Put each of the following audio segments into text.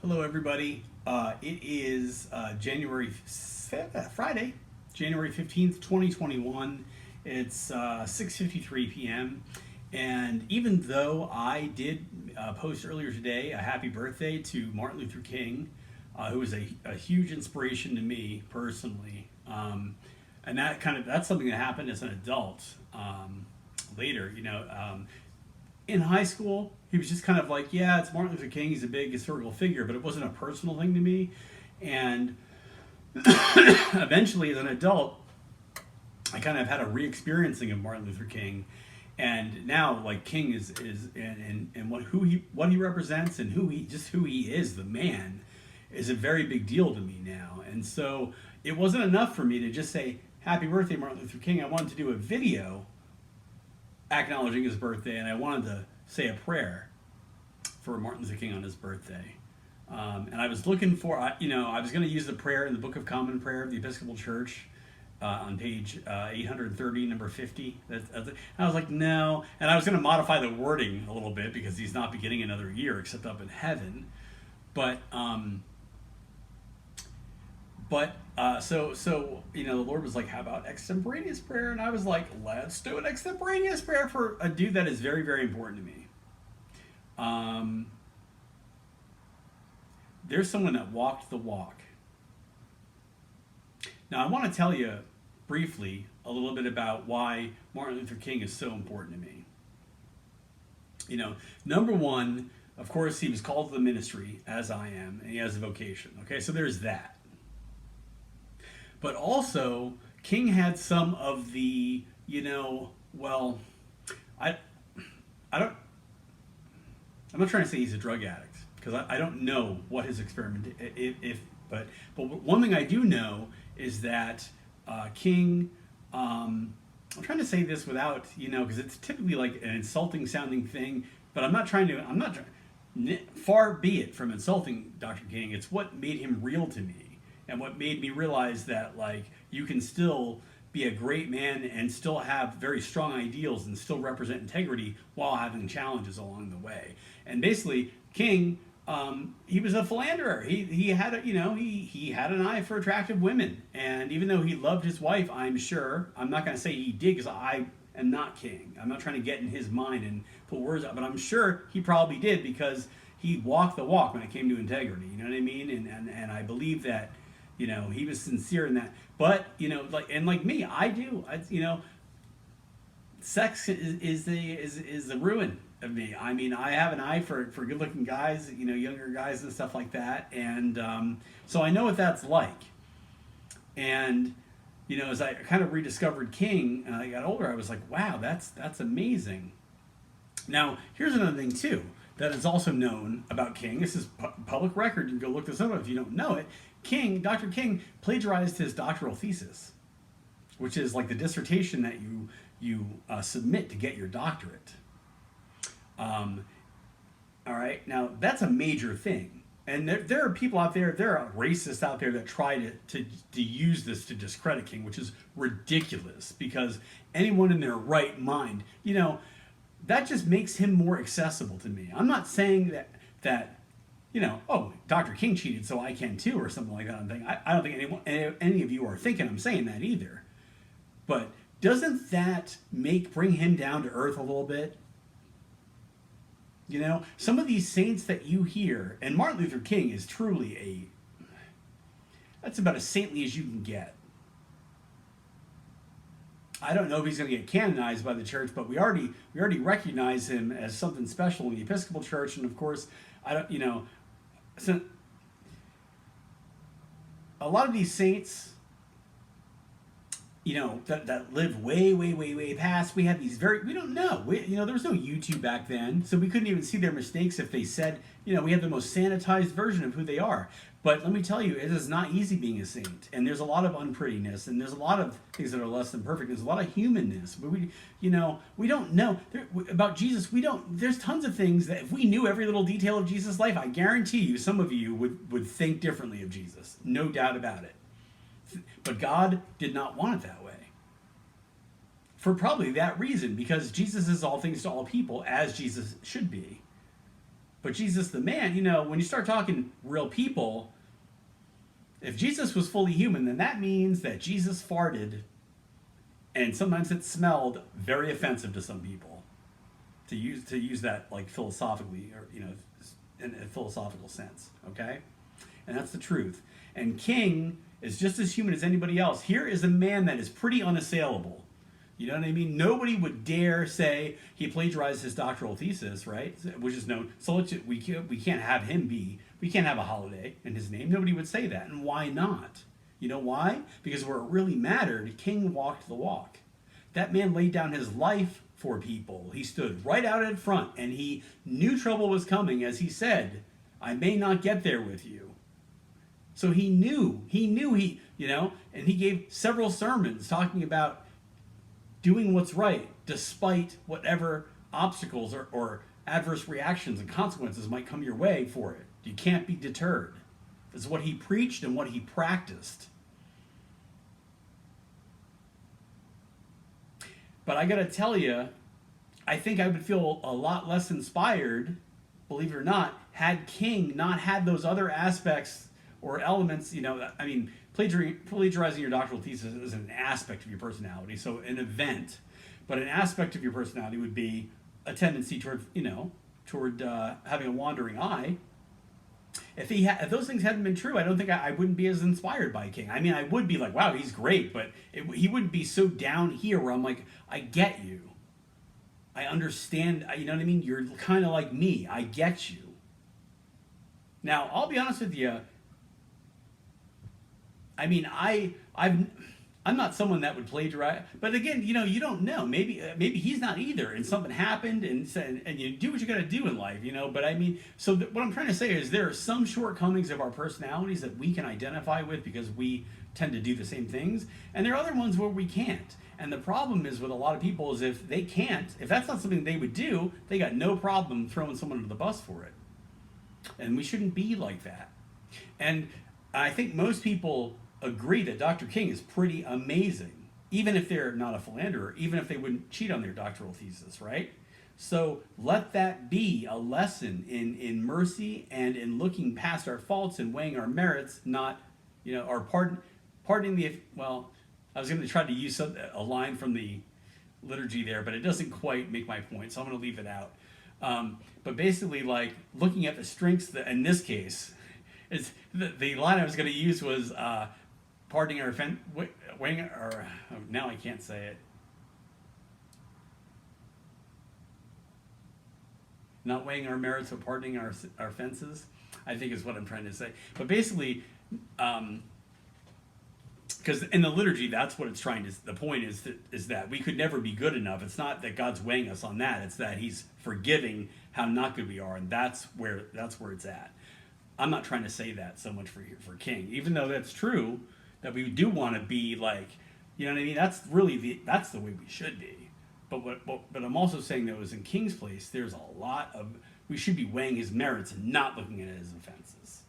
Hello, everybody. It is Friday, January 15th, 2021. It's 6:53 p.m. And even though I did post earlier today a happy birthday to Martin Luther King, who was a huge inspiration to me personally, and that's something that happened as an adult later. In high school, he was just kind of like, yeah, it's Martin Luther King. He's a big historical figure, but it wasn't a personal thing to me. And eventually, as an adult, I kind of had a re-experiencing of Martin Luther King. And now, like, King is and what he represents and who he is, the man, is a very big deal to me now. And so it wasn't enough for me to just say happy birthday, Martin Luther King. I wanted to do a video acknowledging his birthday, and I wanted to say a prayer for Martin Luther King on his birthday. And I was looking for, I was going to use the prayer in the Book of Common Prayer of the Episcopal Church on page 830, number 50. I was like, no. And I was going to modify the wording a little bit because he's not beginning another year except up in heaven. So the Lord was like, how about extemporaneous prayer? And I was like, let's do an extemporaneous prayer for a dude that is very, very important to me. There's someone that walked the walk. Now, I want to tell you briefly a little bit about why Martin Luther King is so important to me. Number one, of course, he was called to the ministry, as I am, and he has a vocation. Okay, so there's that. But also, King had some of the, I'm not trying to say he's a drug addict because I don't know what his experiment but one thing I do know is that King, I'm trying to say this without, because it's typically like an insulting sounding thing, but far be it from insulting Dr. King. It's what made him real to me. And what made me realize that, like, you can still be a great man and still have very strong ideals and still represent integrity while having challenges along the way. And basically, King, he was a philanderer. He had he had an eye for attractive women. And even though he loved his wife, I'm not going to say he did because I am not King. I'm not trying to get in his mind and put words out, but I'm sure he probably did because he walked the walk when it came to integrity. You know what I mean? And I believe that. He was sincere in that. But, like me, I do. Sex is the ruin of me. I mean, I have an eye for good-looking guys, younger guys and stuff like that. And so I know what that's like. And, as I kind of rediscovered King and I got older, I was like, wow, that's amazing. Now, here's another thing, too, that is also known about King. This is public record. You can go look this up if you don't know it. Dr. King plagiarized his doctoral thesis, which is like the dissertation that you submit to get your doctorate. All right, now that's a major thing, and there are people out there, there are racists out there that try to use this to discredit King, which is ridiculous because anyone in their right mind, that just makes him more accessible to me. I'm not saying that. Dr. King cheated, so I can too, or something like that. I don't think any of you are thinking I'm saying that either. But doesn't that bring him down to earth a little bit? Some of these saints that you hear, and Martin Luther King is truly that's about as saintly as you can get. I don't know if he's going to get canonized by the church, but we already recognize him as something special in the Episcopal Church, and of course, so a lot of these saints, that live way, way, way, way past, we have these we don't know. There was no YouTube back then, so we couldn't even see their mistakes if they said, we have the most sanitized version of who they are. But let me tell you, it is not easy being a saint. And there's a lot of unprettiness, and there's a lot of things that are less than perfect. There's a lot of humanness. But we don't know. About Jesus, there's tons of things that if we knew every little detail of Jesus' life, I guarantee you some of you would think differently of Jesus. No doubt about it. But God did not want it that way. For probably that reason, because Jesus is all things to all people, as Jesus should be. But Jesus the man, you know, when you start talking real people, if Jesus was fully human, then that means that Jesus farted, and sometimes it smelled very offensive to some people. To use that like philosophically, or you know, in a philosophical sense, okay? And that's the truth. And King is just as human as anybody else. Here is a man that is pretty unassailable. You know what I mean? Nobody would dare say he plagiarized his doctoral thesis, right? Which is known. So we can't have him be. We can't have a holiday in his name. Nobody would say that. And why not? You know why? Because where it really mattered, King walked the walk. That man laid down his life for people. He stood right out in front, and he knew trouble was coming, as he said, "I may not get there with you." So he knew, you know, and he gave several sermons talking about doing what's right despite whatever obstacles or adverse reactions and consequences might come your way for it. You can't be deterred. This is what he preached and what he practiced. But I got to tell you, I think I would feel a lot less inspired, believe it or not, had King not had those other aspects or elements. You know, I mean, plagiarizing your doctoral thesis is an aspect of your personality, so an event. But an aspect of your personality would be a tendency toward, you know, toward having a wandering eye. If those things hadn't been true, I don't think I wouldn't be as inspired by King. I mean, I would be like, wow, he's great, but he wouldn't be so down here where I'm like, I get you. I understand, you know what I mean? You're kind of like me. I get you. Now, I'll be honest with you. I mean, I'm not someone that would plagiarize, but again, you know, you don't know. Maybe he's not either, and something happened, and you do what you got to do in life, you know. But I mean, so what I'm trying to say is there are some shortcomings of our personalities that we can identify with because we tend to do the same things, and there are other ones where we can't. And the problem is with a lot of people is if they can't, if that's not something they would do, they got no problem throwing someone under the bus for it. And we shouldn't be like that. And I think most people agree that Dr. King is pretty amazing, even if they're not a philanderer, even if they wouldn't cheat on their doctoral thesis, right? So let that be a lesson in mercy and in looking past our faults and weighing our merits, not, you know, or pardoning the, well, I was going to try to use a line from the liturgy there, but it doesn't quite make my point, so I'm going to leave it out. But basically, like, looking at the strengths, in this case, it's the line I was going to use was pardoning our weighing, or now I can't say it. Not weighing our merits, but pardoning our offenses, I think is what I'm trying to say. But basically, because in the liturgy, that's what it's trying to. The point is that we could never be good enough. It's not that God's weighing us on that. It's that He's forgiving how not good we are, and that's where it's at. I'm not trying to say that so much for King, even though that's true. That we do want to be like, you know what I mean. That's really that's the way we should be. But I'm also saying that was in King's place. There's a lot of we should be weighing his merits and not looking at his offenses.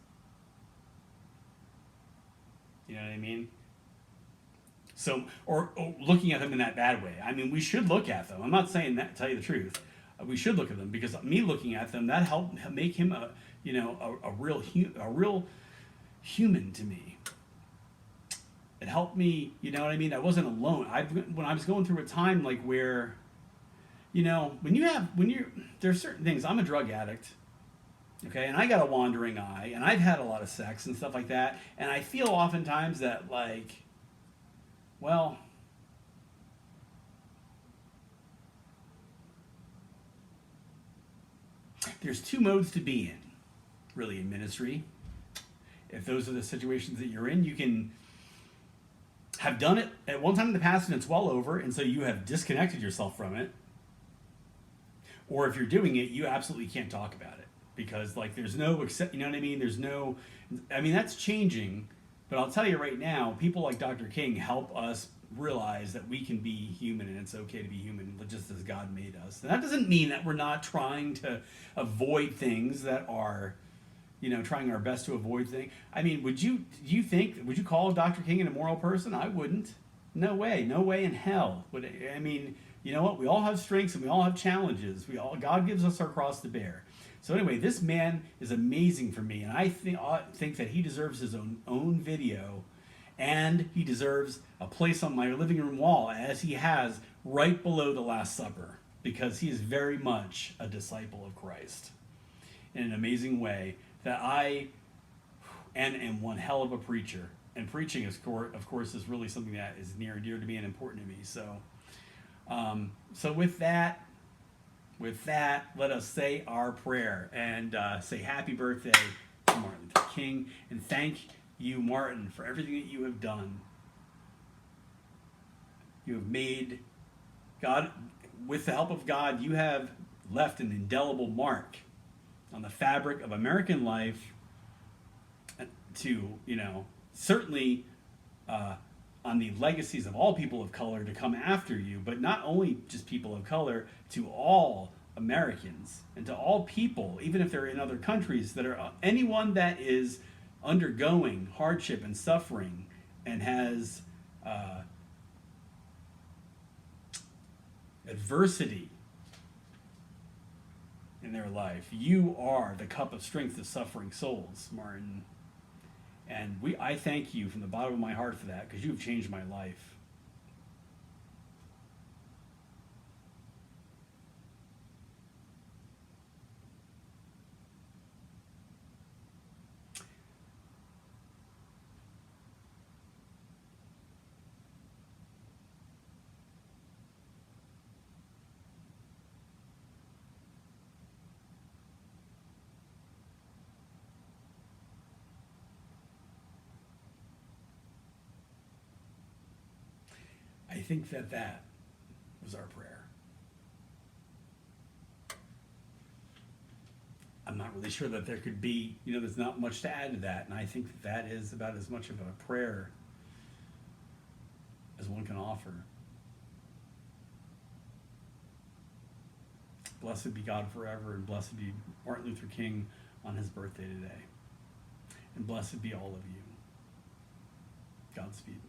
You know what I mean? So, or looking at them in that bad way. I mean, we should look at them. I'm not saying that, to tell you the truth. We should look at them because me looking at them, that helped make him a real human to me. It helped me, you know what I mean? I wasn't alone. When I was going through a time like where, you know, there's certain things. I'm a drug addict, okay, and I got a wandering eye, and I've had a lot of sex and stuff like that, and I feel oftentimes that like, well, there's two modes to be in, really, in ministry. If those are the situations that you're in, you can have done it at one time in the past and it's well over, and so you have disconnected yourself from it. Or if you're doing it, you absolutely can't talk about it because, like, there's no you know what I mean? That's changing. But I'll tell you right now, people like Dr. King help us realize that we can be human and it's okay to be human just as God made us. And that doesn't mean that we're not trying to avoid things that are, you know, trying our best to avoid things. I mean, would you call Dr. King an immoral person? I wouldn't. No way in hell. I mean, you know what? We all have strengths and we all have challenges. God gives us our cross to bear. So anyway, this man is amazing for me, and I think that he deserves his own video, and he deserves a place on my living room wall, as he has right below the Last Supper, because he is very much a disciple of Christ in an amazing way that I and am one hell of a preacher. And preaching, of course, is really something that is near and dear to me and important to me. So with that, let us say our prayer and say happy birthday to Martin Luther King, and thank you, Martin, for everything that you have done. You have made God, with the help of God, you have left an indelible mark on the fabric of American life, to, certainly on the legacies of all people of color to come after you, but not only just people of color, to all Americans and to all people, even if they're in other countries, that are anyone that is undergoing hardship and suffering and has adversity in their life. You are the cup of strength to suffering souls, Martin. And I thank you from the bottom of my heart for that, because you've changed my life. I think that was our prayer. I'm not really sure that there could be, there's not much to add to that. And I think that is about as much of a prayer as one can offer. Blessed be God forever, and blessed be Martin Luther King on his birthday today. And blessed be all of you. Godspeed.